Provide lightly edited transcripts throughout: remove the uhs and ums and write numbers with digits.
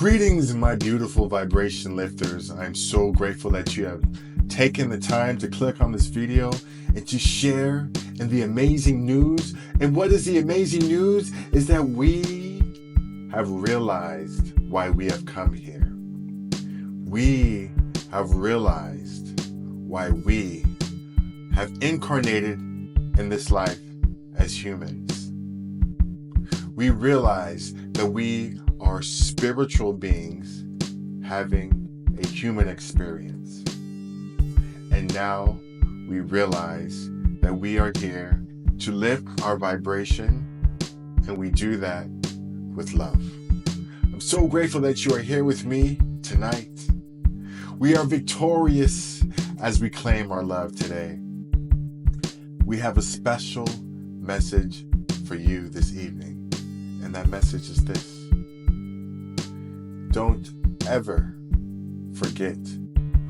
Greetings, my beautiful vibration lifters. I'm so grateful that you have taken the time to click on this video and to share in the amazing news. And what is the amazing news is that we have realized why we have come here. We have realized why we have incarnated in this life as humans. We realize that we are spiritual beings having a human experience. And now we realize that we are here to lift our vibration, and we do that with love. I'm so grateful that you are here with me tonight. We are victorious as we claim our love today. We have a special message for you this evening, and that message is this. Don't ever forget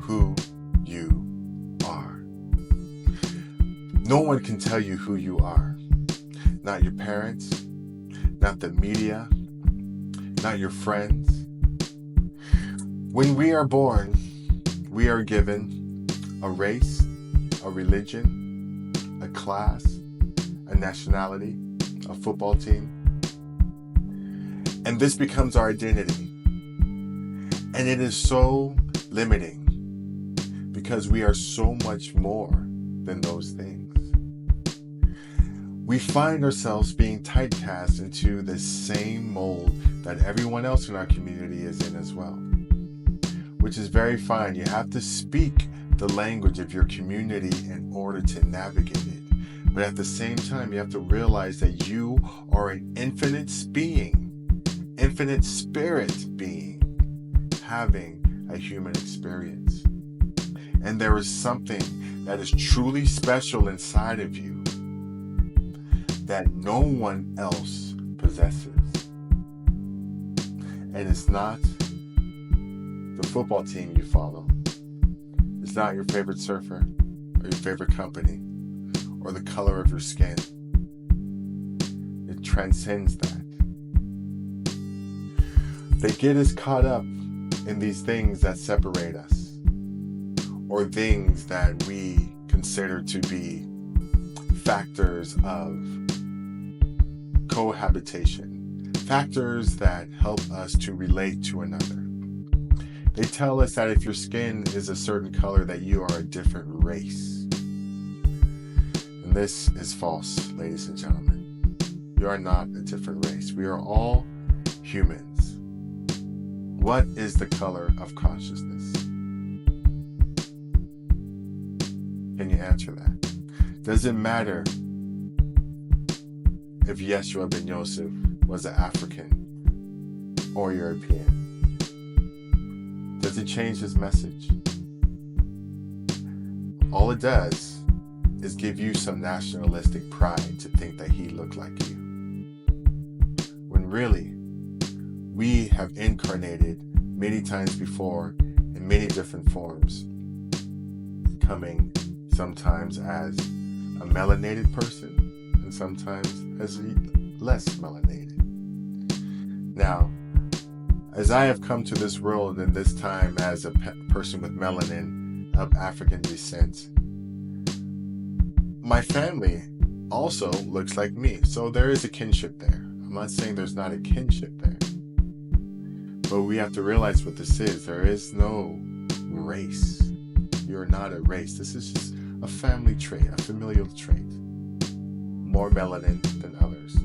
who you are. No one can tell you who you are. Not your parents, not the media, not your friends. When we are born, we are given a race, a religion, a class, a nationality, a football team. And this becomes our identity. And it is so limiting because we are so much more than those things. We find ourselves being typecast into the same mold that everyone else in our community is in as well, which is very fine. You have to speak the language of your community in order to navigate it. But at the same time, you have to realize that you are an infinite being, infinite spirit being, having a human experience. And there is something that is truly special inside of you that no one else possesses. And it's not the football team you follow. It's not your favorite surfer or your favorite company or the color of your skin. It transcends that. They get us caught up in these things that separate us, or things that we consider to be factors of cohabitation, factors that help us to relate to another. They tell us that if your skin is a certain color, that you are a different race. And this is false, ladies and gentlemen. You are not a different race. We are all humans. What is the color of consciousness? Can you answer that? Does it matter if Yeshua ben Yosef was an African or European? Does it change his message? All it does is give you some nationalistic pride to think that he looked like you. When really, we have incarnated many times before in many different forms, coming sometimes as a melanated person and sometimes as less melanated. Now, as I have come to this world in this time as a person with melanin of African descent, my family also looks like me. So there is a kinship there. I'm not saying there's not a kinship there. But we have to realize what this is. There is no race. You're not a race. This is just a family trait, a familial trait. More melanin than others.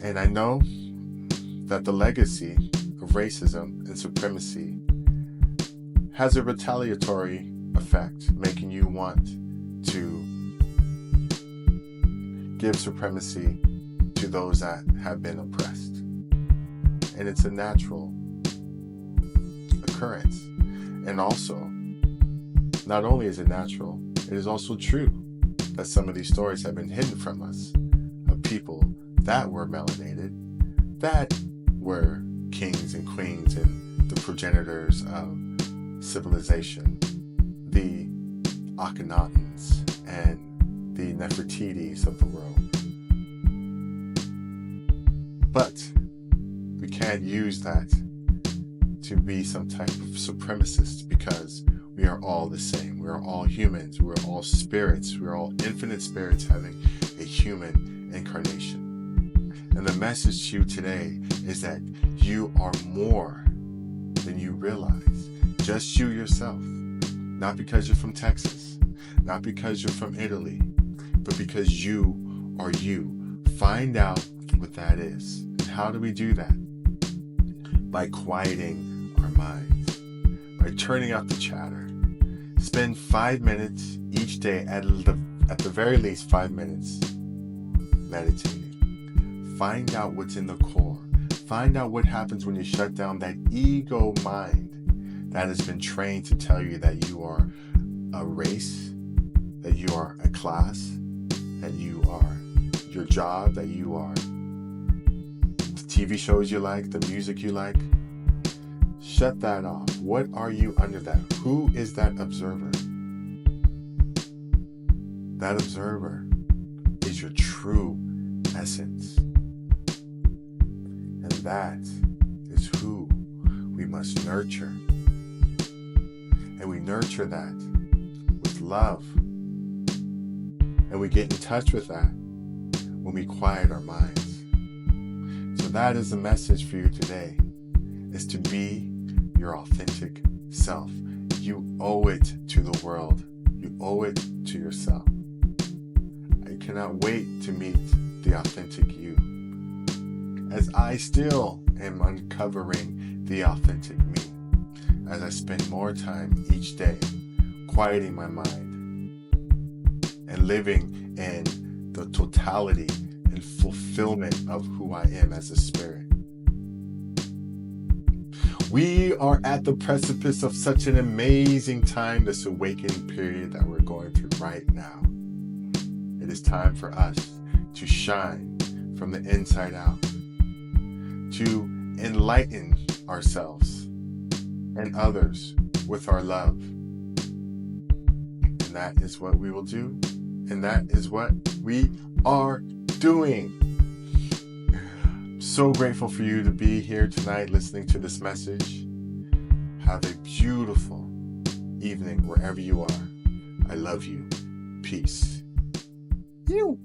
And I know that the legacy of racism and supremacy has a retaliatory effect, making you want to give supremacy to those that have been oppressed. And it's a natural occurrence. And also, not only is it natural, it is also true that some of these stories have been hidden from us of people that were melanated, that were kings and queens and the progenitors of civilization, the Akhenatons and the Nefertitis of the world. But We can't use that to be some type of supremacist, because we are all the same. We are all humans. We're all spirits. We're all infinite spirits having a human incarnation. And the message to you today is that you are more than you realize. Just you yourself. Not because you're from Texas, not because you're from Italy, but because you are you. Find out what that is. And how do we do that? By quieting our minds, by turning out the chatter. Spend 5 minutes each day, at the very least 5 minutes, meditating. Find out what's in the core. Find out what happens when you shut down that ego mind that has been trained to tell you that you are a race, that you are a class, that you are your job, that you are the TV shows you like, the music you like. Shut that off. What are you under that? Who is that observer? That observer is your true essence. And that is who we must nurture. And we nurture that with love. And we get in touch with that when we quiet our minds. So that is the message for you today, is to be your authentic self. You owe it to the world. You owe it to yourself. I cannot wait to meet the authentic you, as I still am uncovering the authentic me, as I spend more time each day quieting my mind and living in the totality and fulfillment of who I am as a spirit. We are at the precipice of such an amazing time, this awakening period that we're going through right now. It is time for us to shine from the inside out, to enlighten ourselves and others with our love. And that is what we will do. And that is what we are doing. So grateful for you to be here tonight listening to this message. Have a beautiful evening wherever you are. I love you. Peace. You.